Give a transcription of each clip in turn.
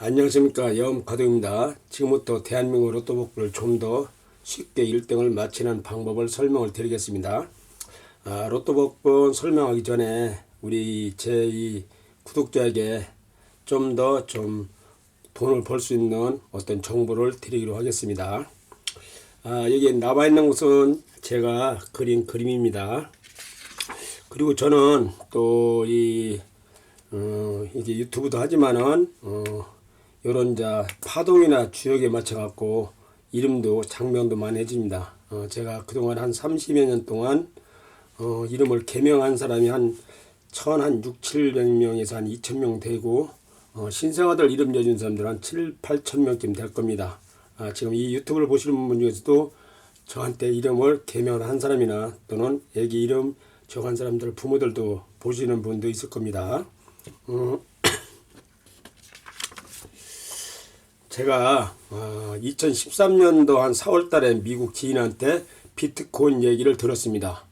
안녕하십니까, 염가동입니다. 지금부터 대한민국 로또복부를 좀 더 쉽게 1등을 맞히는 방법을 설명을 드리겠습니다. 로또복부 설명하기 전에 우리 제 이 구독자에게 좀 더 돈을 벌 수 있는 어떤 정보를 드리기로 하겠습니다. 여기 나와 있는 것은 제가 그린 그림입니다. 그리고 저는 또 이게 유튜브도 하지만은 요런 파동이나 주역에 맞춰 갖고 이름도 장명도 많이 해줍니다. 제가 그동안 한 30여 년 동안 이름을 개명한 사람이 한 6,700명에서 한 2,000명 되고 신생아들 이름 지어준 사람들 한 7, 8천 명쯤 될 겁니다. 지금 이 유튜브를 보시는 분 중에서도 저한테 이름을 개명한 사람이나 또는 애기 이름 적은 사람들 부모들도 보시는 분도 있을 겁니다. 제가 2013년도 한 4월 달에 미국 지인한테 비트코인 얘기를 들었습니다.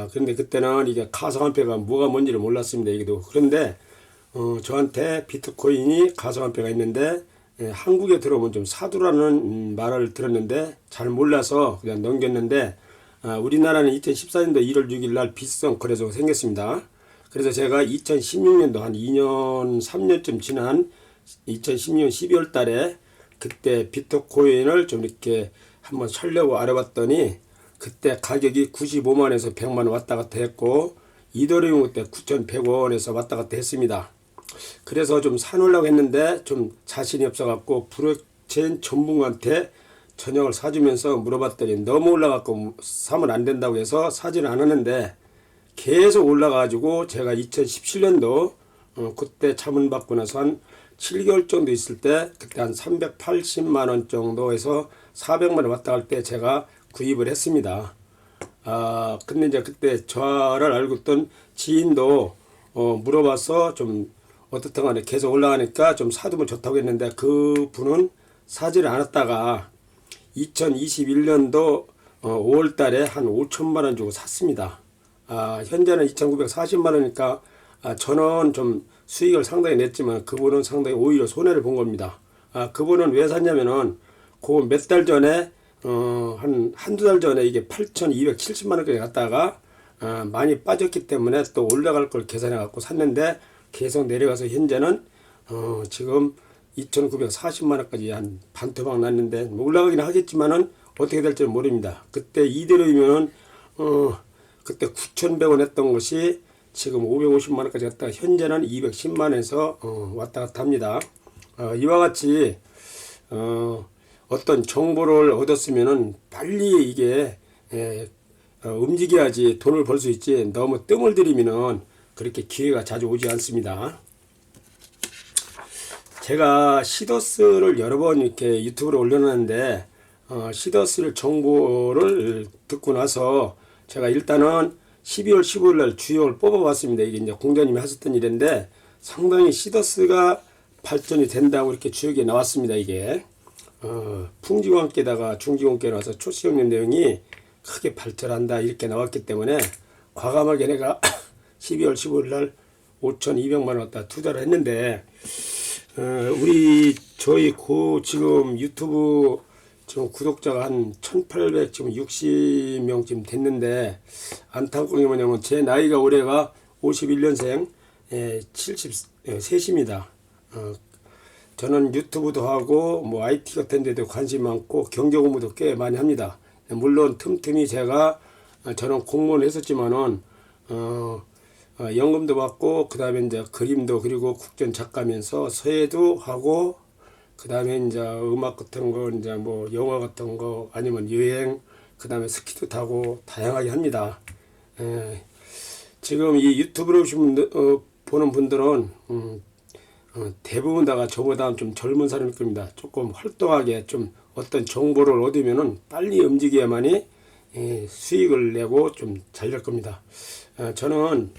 그런데 그때는 이게 가상화폐가 뭐가 뭔지를 몰랐습니다. 얘기도. 그런데 저한테 비트코인이 가상화폐가 있는데 한국에 들어오면 좀 사두라는 말을 들었는데 잘 몰라서 그냥 넘겼는데 우리나라는 2014년도 1월 6일 날 비트성 거래소가 생겼습니다. 그래서 제가 2016년도 한 2년 3년쯤 지난 2016년 12월 달에 그때 비트코인을 좀 이렇게 한번 살려고 알아봤더니 그때 가격이 95만에서 100만 왔다 갔다 했고 이더리움 그때 9,100원에서 왔다 갔다 했습니다. 그래서 좀 사놓으려고 했는데 좀 자신이 없어 갖고 블록체인 전문가한테 저녁을 사주면서 물어봤더니 너무 올라갔고 사면 안 된다고 해서 사지는 않았는데 계속 올라가지고 제가 2017년도 그때 자문받고 나서 한 7개월 정도 있을 때 그때 한 380만원 정도에서 400만원 왔다 갈 때 제가 구입을 했습니다. 근데 이제 그때 저를 알고 있던 지인도 물어봐서 좀 어떻든 간에 계속 올라가니까 좀 사두면 좋다고 했는데 그 분은 사지를 않았다가 2021년도 5월 달에 한 5천만원 주고 샀습니다. 현재는 2,940만원이니까 저는 좀 수익을 상당히 냈지만 그분은 상당히 오히려 손해를 본 겁니다. 그분은 왜 샀냐면은 그 몇 달 전에 한두 달 전에 이게 8,270만원까지 갔다가 많이 빠졌기 때문에 또 올라갈 걸 계산해 갖고 샀는데 계속 내려가서 현재는 지금 2,940만원까지 한 반토막 났는데 뭐 올라가긴 하겠지만은 어떻게 될지는 모릅니다. 그때 이대로이면은 그때 9,100원 했던 것이 지금 550만원까지 갔다가 현재는 210만원에서 왔다 갔다 합니다. 이와 같이 어떤 정보를 얻었으면은 빨리 이게 움직여야지 돈을 벌 수 있지 너무 뜸을 들이면은 그렇게 기회가 자주 오지 않습니다. 제가 시더스를 여러 번 이렇게 유튜브로 올려놨는데 시더스 정보를 듣고 나서 제가 일단은 12월 15일 날 주역을 뽑아봤습니다. 이게 이제 공자님이 하셨던 일인데 상당히 시더스가 발전이 된다고 이렇게 주역에 나왔습니다. 이게 풍지공학계다가 중지공학계 나와서 초시형님 내용이 크게 발전한다 이렇게 나왔기 때문에 과감하게 내가 12월 15일 날 5,200만원 갖다 투자를 했는데 저희 지금 유튜브 지금 구독자가 한 1,860명쯤 됐는데 안타까운 게 뭐냐면 제 나이가 올해가 51년생 73입니다. 저는 유튜브도 하고 뭐 IT 같은 데도 관심 많고 경제 공부도 꽤 많이 합니다. 물론 틈틈이 저는 공무원 했었지만은 연금도 받고 그 다음에 이제 그림도 그리고 국전 작가면서 서예도 하고 그 다음에 이제 음악 같은 거 이제 뭐 영화 같은 거 아니면 여행 그 다음에 스키도 타고 다양하게 합니다. 지금 이 유튜브를 보는 분들은 대부분 다가 저보다 좀 젊은 사람일 겁니다. 조금 활동하게 좀 어떤 정보를 얻으면은 빨리 움직여야만이 수익을 내고 좀 잘 될 겁니다. 저는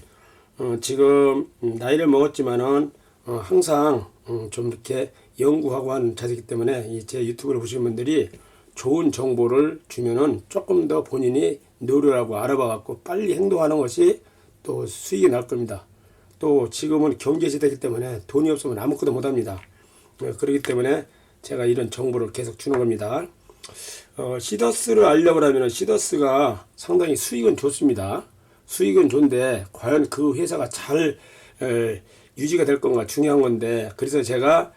지금 나이를 먹었지만은 항상 좀 이렇게 연구하고 하는 자세이기 때문에 제 유튜브를 보시는 분들이 좋은 정보를 주면은 조금 더 본인이 노력하고 알아봐 갖고 빨리 행동하는 것이 또 수익이 날 겁니다. 또 지금은 경제 시대이기 때문에 돈이 없으면 아무것도 못 합니다. 그렇기 때문에 제가 이런 정보를 계속 주는 겁니다. 시더스를 알려고 하면 시더스가 상당히 수익은 좋습니다. 수익은 좋은데 과연 그 회사가 잘 유지가 될 건가 중요한 건데, 그래서 제가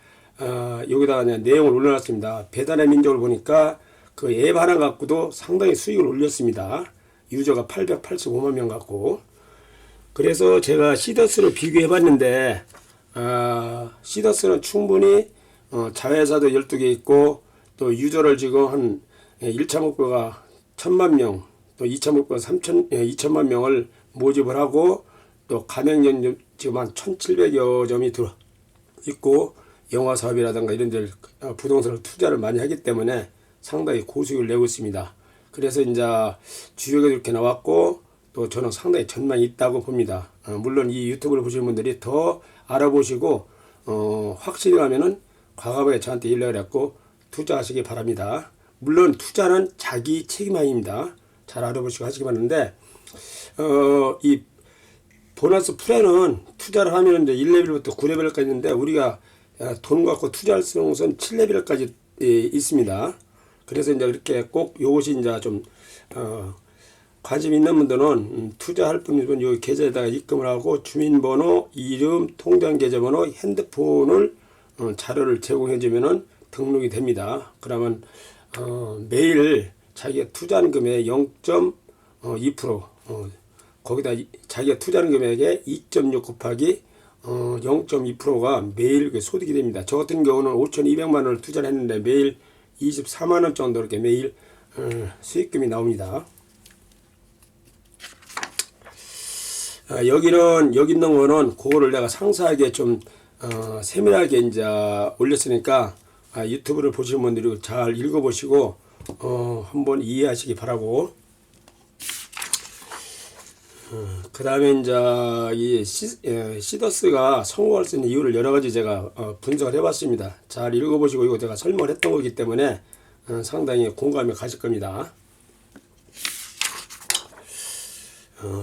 여기다가 그냥 내용을 올려놨습니다. 배달의 민족을 보니까 그 앱 하나 갖고도 상당히 수익을 올렸습니다. 유저가 885만 명 갖고. 그래서 제가 시더스를 비교해 봤는데 시더스는 충분히 자회사도 12개 있고, 또 유저를 지금 한 1차 목표가 1000만 명, 또 2차 목표가 2천만 명을 모집을 하고, 또 가맹점 지금 한 1700여 점이 들어 있고, 영화 사업이라든가 이런 데 부동산을 투자를 많이 하기 때문에 상당히 고수익을 내고 있습니다. 그래서 이제 주력에도 이렇게 나왔고, 또 저는 상당히 전망이 있다고 봅니다. 물론 이 유튜브를 보시는 분들이 더 알아보시고 확실히 가면은 과감하게 저한테 연락을 했고 투자하시기 바랍니다. 물론 투자는 자기 책임 아닙니다. 잘 알아보시고 하시기 바라는데, 이 보너스 프레는 투자를 하면 이제 1레벨부터 9레벨까지 있는데, 우리가 돈 갖고 투자할 수 있는 것은 7레벨까지 있습니다. 그래서 이제 이렇게 꼭 요것이 이제 좀 관심 있는 분들은 투자할 분이면 여기 계좌에다가 입금을 하고 주민번호, 이름, 통장 계좌번호, 핸드폰을 자료를 제공해 주면은 등록이 됩니다. 그러면 매일 자기가 투자하는 금액의 0.2% 거기다 자기가 투자하는 금액의 2.6 곱하기 0.2%가 매일 소득이 됩니다. 저 같은 경우는 5,200만 원을 투자를 했는데 매일 24만 원 정도 이렇게 매일 수익금이 나옵니다. 여기 있는 거는 그거를 내가 상세하게 좀 세밀하게 이제 올렸으니까 유튜브를 보시는 분들이 잘 읽어보시고 한번 이해하시기 바라고. 그 다음에 이제 이 시더스가 성공할 수 있는 이유를 여러 가지 제가 분석을 해봤습니다. 잘 읽어보시고, 이거 제가 설명을 했던 거기 때문에 상당히 공감이 가실 겁니다.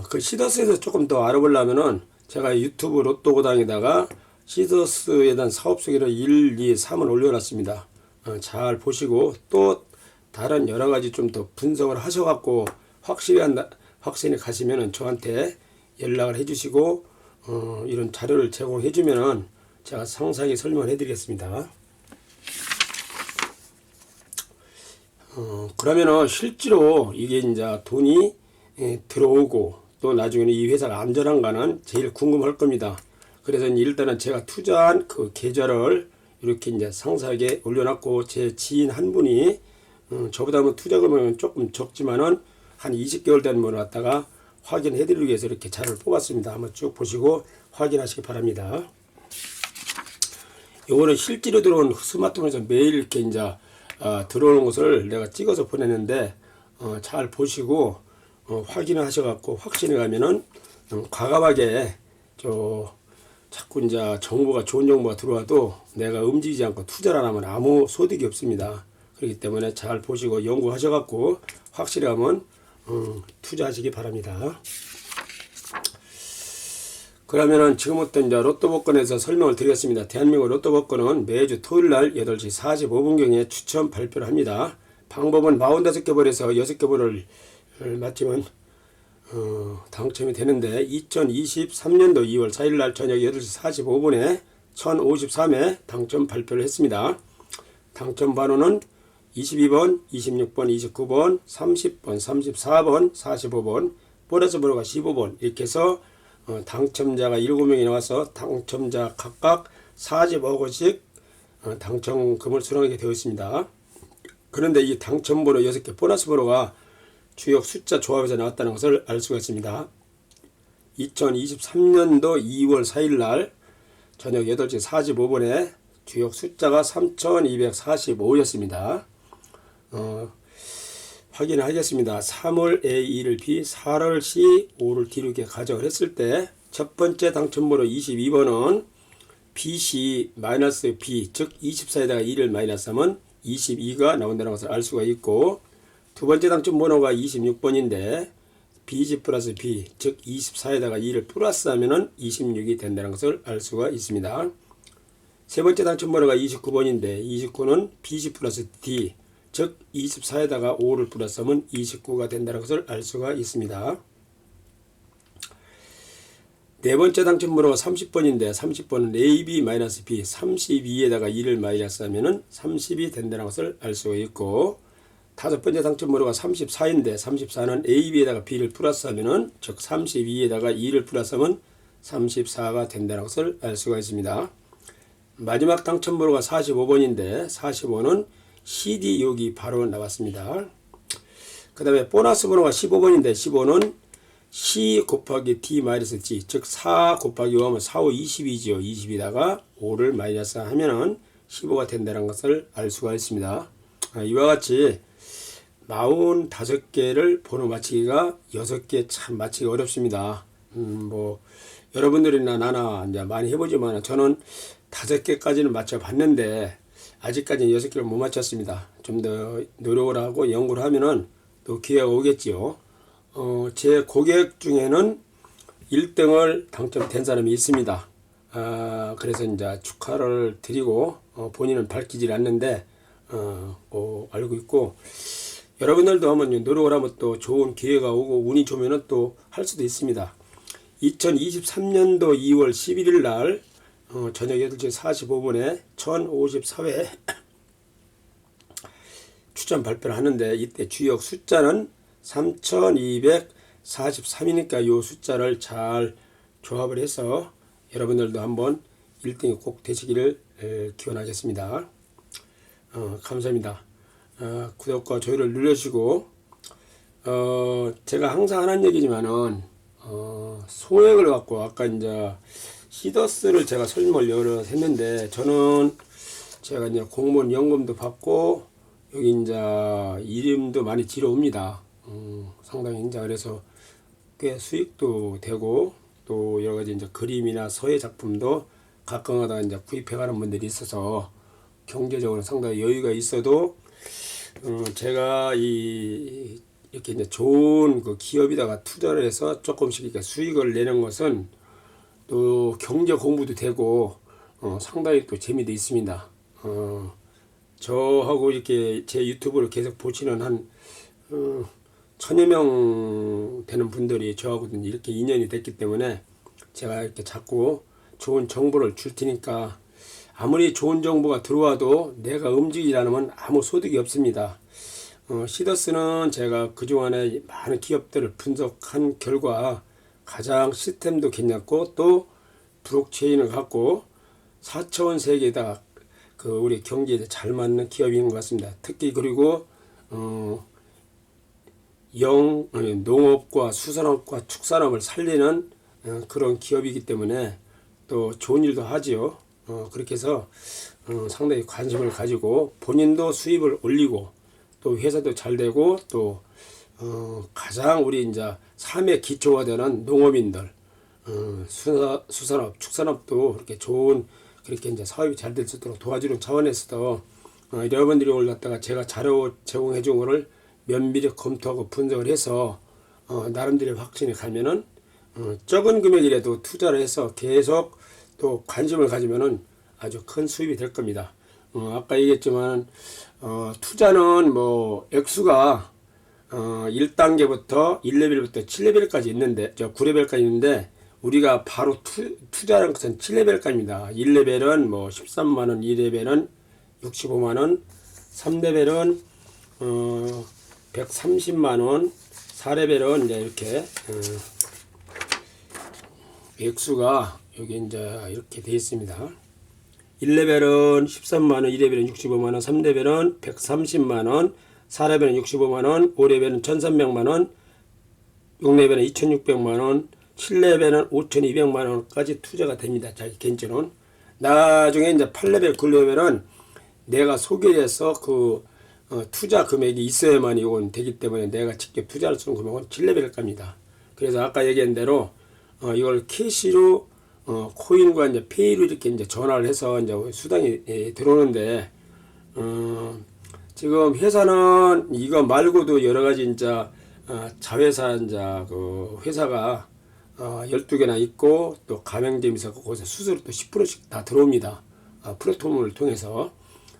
그 시더스에서 조금 더 알아보려면은 제가 유튜브 로또고당에다가 시더스에 대한 사업 소개를 1, 2, 3을 올려놨습니다. 잘 보시고 또 다른 여러 가지 좀 더 분석을 하셔갖고 확신이 가시면은 저한테 연락을 해주시고 이런 자료를 제공해주면은 제가 상세하게 설명을 해드리겠습니다. 그러면은 실제로 이게 이제 돈이 들어오고 또 나중에는 이 회사가 안전한가는 제일 궁금할 겁니다. 그래서 일단은 제가 투자한 그 계좌를 이렇게 이제 상세하게 올려놨고, 제 지인 한 분이 저보다는 투자 금액은 조금 적지만은 한 20개월 된 분을 갖다가 확인해 드리기 위해서 이렇게 자료를 뽑았습니다. 한번 쭉 보시고 확인하시기 바랍니다. 요거는 실제로 들어온 스마트폰에서 매일 이렇게 이제 들어오는 것을 내가 찍어서 보냈는데 잘 보시고 확인을 하셔갖고 확신이 가면은 과감하게 자꾸 이제 정보가 좋은 정보가 들어와도 내가 움직이지 않고 투자를 안 하면 아무 소득이 없습니다. 그렇기 때문에 잘 보시고 연구하셔갖고 확실히 하면 투자하시기 바랍니다. 그러면은 지금부터 이제 로또 복권에서 설명을 드리겠습니다. 대한민국 로또 복권은 매주 토요일날 8시 45분경에 추첨 발표를 합니다. 방법은 45개 벌에서 6개 벌을 맞추면 당첨이 되는데, 2023년도 2월 4일날 저녁 8시 45분에 1053회 당첨 발표를 했습니다. 당첨 번호는 22번, 26번, 29번, 30번, 34번, 45번, 보너스 번호가 15번 이렇게 해서 당첨자가 7명이 나와서 당첨자 각각 40억 원씩 당첨금을 수령하게 되어 있습니다. 그런데 이 당첨번호 6개 보너스 번호가 주역 숫자 조합에서 나왔다는 것을 알 수가 있습니다. 2023년도 2월 4일 날 저녁 8시 45분에 주역 숫자가 3245였습니다. 확인을 하겠습니다. 3월 A1을 B, 4월 C, 5를 D 이렇게 가정을 했을 때 첫 번째 당첨번호 22번은 BC-B, 즉 24에다가 2를 마이너스하면 22가 나온다는 것을 알 수가 있고, 두 번째 당첨번호가 26번인데 BG 플러스 B, 즉 24에다가 2를 플러스하면 26이 된다는 것을 알 수가 있습니다. 세 번째 당첨번호가 29번인데 29는 BC 플러스 D, 즉 24에다가 5를 플러스하면 29가 된다는 것을 알 수가 있습니다. 네 번째 당첨번호가 30번인데 30번은 AB-B 32에다가 2를 마이너스하면 30이 된다는 것을 알 수가 있고, 다섯 번째 당첨번호가 34인데 34는 AB에다가 B를 플러스하면, 즉 32에다가 2를 플러스하면 34가 된다는 것을 알 수가 있습니다. 마지막 당첨번호가 45번인데 45는 CD 여기 바로 나왔습니다. 그 다음에 보너스 번호가 15번인데 15는 C 곱하기 D 마이너스 G, 즉 4 곱하기 5 하면 4, 5, 20이죠. 20에다가 5를 마이너스 하면은 15가 된다는 것을 알 수가 있습니다. 이와 같이 45개를 번호 맞히기가 6개 참 맞히기 어렵습니다. 뭐 여러분들이나 나나 이제 많이 해보지만 저는 5개까지는 맞춰봤는데 아직까지는 6개를 못 맞췄습니다. 좀 더 노력을 하고 연구를 하면은 또 기회가 오겠지요. 제 고객 중에는 1등을 당첨된 사람이 있습니다. 그래서 이제 축하를 드리고 본인은 밝히질 않는데 알고 있고, 여러분들도 한번 노력을 하면 또 좋은 기회가 오고 운이 좋으면 또 할 수도 있습니다. 2023년도 2월 11일 날 저녁 8시 45분에 1054회 추첨 발표를 하는데, 이때 주역 숫자는 3243이니까 이 숫자를 잘 조합을 해서 여러분들도 한번 1등이 꼭 되시기를 기원하겠습니다. 감사합니다. 구독과 좋아요를 눌러주시고, 제가 항상 하는 얘기지만은 소액을 갖고 아까 이제 시더스를 제가 설명을 여러 했는데, 저는 제가 이제 공무원 연금도 받고 여기 이제 이름도 많이 지러옵니다. 상당히 이제 그래서 꽤 수익도 되고 또 여러 가지 이제 그림이나 서예 작품도 가끔가다 이제 구입해가는 분들이 있어서 경제적으로 상당히 여유가 있어도 제가 이렇게 이제 좋은 그 기업에다가 투자를 해서 조금씩 이렇게 수익을 내는 것은 또 경제 공부도 되고 상당히 또 재미도 있습니다. 저하고 이렇게 제 유튜브를 계속 보시는 한 1000여 명 되는 분들이 저하고 이렇게 인연이 됐기 때문에 제가 이렇게 자꾸 좋은 정보를 줄 테니까, 아무리 좋은 정보가 들어와도 내가 움직이지 않으면 아무 소득이 없습니다. 시더스는 제가 그동안에 많은 기업들을 분석한 결과 가장 시스템도 괜찮고 또 블록체인을 갖고 4차원 세계에다 그 우리 경제에 잘 맞는 기업인 것 같습니다. 특히 그리고 농업과 수산업과 축산업을 살리는 그런 기업이기 때문에 또 좋은 일도 하지요. 그렇게 해서 상당히 관심을 가지고 본인도 수입을 올리고 또 회사도 잘 되고 또 가장 우리 이제 삶의 기초가 되는 농업인들, 수산업, 축산업도 그렇게 좋은 그렇게 이제 사업이 잘 될 수 있도록 도와주는 차원에서도 여러분들이 오늘 갖다가 제가 자료 제공해 준 거를 면밀히 검토하고 분석을 해서 나름대로 확신이 가면은 적은 금액이라도 투자를 해서 계속 또 관심을 가지면은 아주 큰 수입이 될 겁니다. 아까 얘기했지만 투자는 뭐 액수가 1단계부터 1레벨부터 7레벨까지 있는데 9레벨까지 있는데, 우리가 바로 투자하는 것은 7레벨까지입니다. 1레벨은 뭐 13만원, 2레벨은 65만원, 3레벨은 130만원, 4레벨은 이제 이렇게 액수가 여기 이제 이렇게 되어 있습니다. 1레벨은 13만원, 2레벨은 65만원, 3레벨은 130만원, 4레벨은 65만원, 5레벨은 1300만원, 6레벨은 2600만원, 7레벨은 5200만원까지 투자가 됩니다. 자기 개인적으로는. 나중에 이제 8레벨, 9레벨은 내가 소개해서 그 투자 금액이 있어야만 이건 되기 때문에 내가 직접 투자할 수 있는 금액은 7레벨일 겁니다. 그래서 아까 얘기한 대로 이걸 캐시로 코인과 이제 페이로 이렇게 이제 전화를 해서 이제 수당이 들어오는데, 지금 회사는 이거 말고도 여러 가지 이제 자회사 이제 그 회사가 12개나 있고 또 가맹점이 있었고 거기서 수수료 또 10%씩 다 들어옵니다. 플랫폼을 통해서.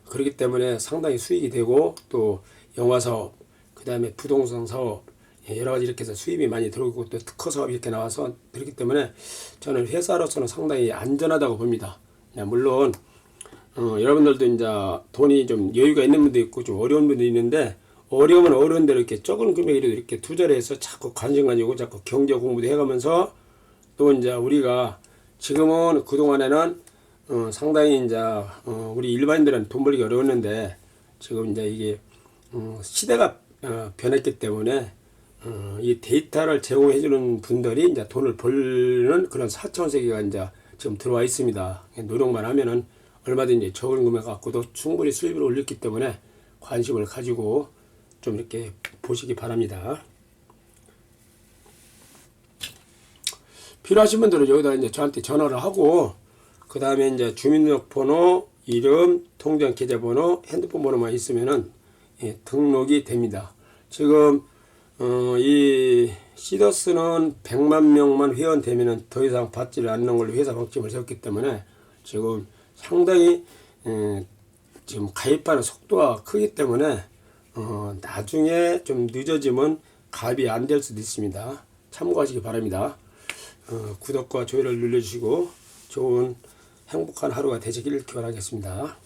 그렇기 때문에 상당히 수익이 되고, 또 영화 사업, 그 다음에 부동산 사업, 여러 가지 이렇게 해서 수입이 많이 들어오고, 또 특허 사업이 이렇게 나와서, 그렇기 때문에 저는 회사로서는 상당히 안전하다고 봅니다. 물론 여러분들도 이제 돈이 좀 여유가 있는 분도 있고 좀 어려운 분도 있는데, 어려우면 어려운 대로 이렇게 적은 금액이라도 이렇게 투자를 해서 자꾸 관심 가지고 자꾸 경제 공부도 해가면서, 또 이제 우리가 지금은 그동안에는 상당히 이제 우리 일반인들은 돈 벌기 어려웠는데, 지금 이제 이게 시대가 변했기 때문에 이 데이터를 제공해 주는 분들이 이제 돈을 벌는 그런 4차원 세계가 이제 지금 들어와 있습니다. 노력만 하면은 얼마든지 적은 금액 갖고도 충분히 수입을 올렸기 때문에 관심을 가지고 좀 이렇게 보시기 바랍니다. 필요하신 분들은 여기다 이제 저한테 전화를 하고, 그 다음에 이제 주민등록번호, 이름, 통장 계좌번호, 핸드폰 번호만 있으면은 등록이 됩니다. 지금 이 시더스는 100만 명만 회원되면은 더 이상 받지를 않는 걸로 회사 방침을 세웠기 때문에 지금 상당히 지금 가입하는 속도가 크기 때문에 나중에 좀 늦어지면 가입이 안 될 수도 있습니다. 참고하시기 바랍니다. 구독과 좋아요를 눌러주시고 좋은 행복한 하루가 되시길 기원하겠습니다.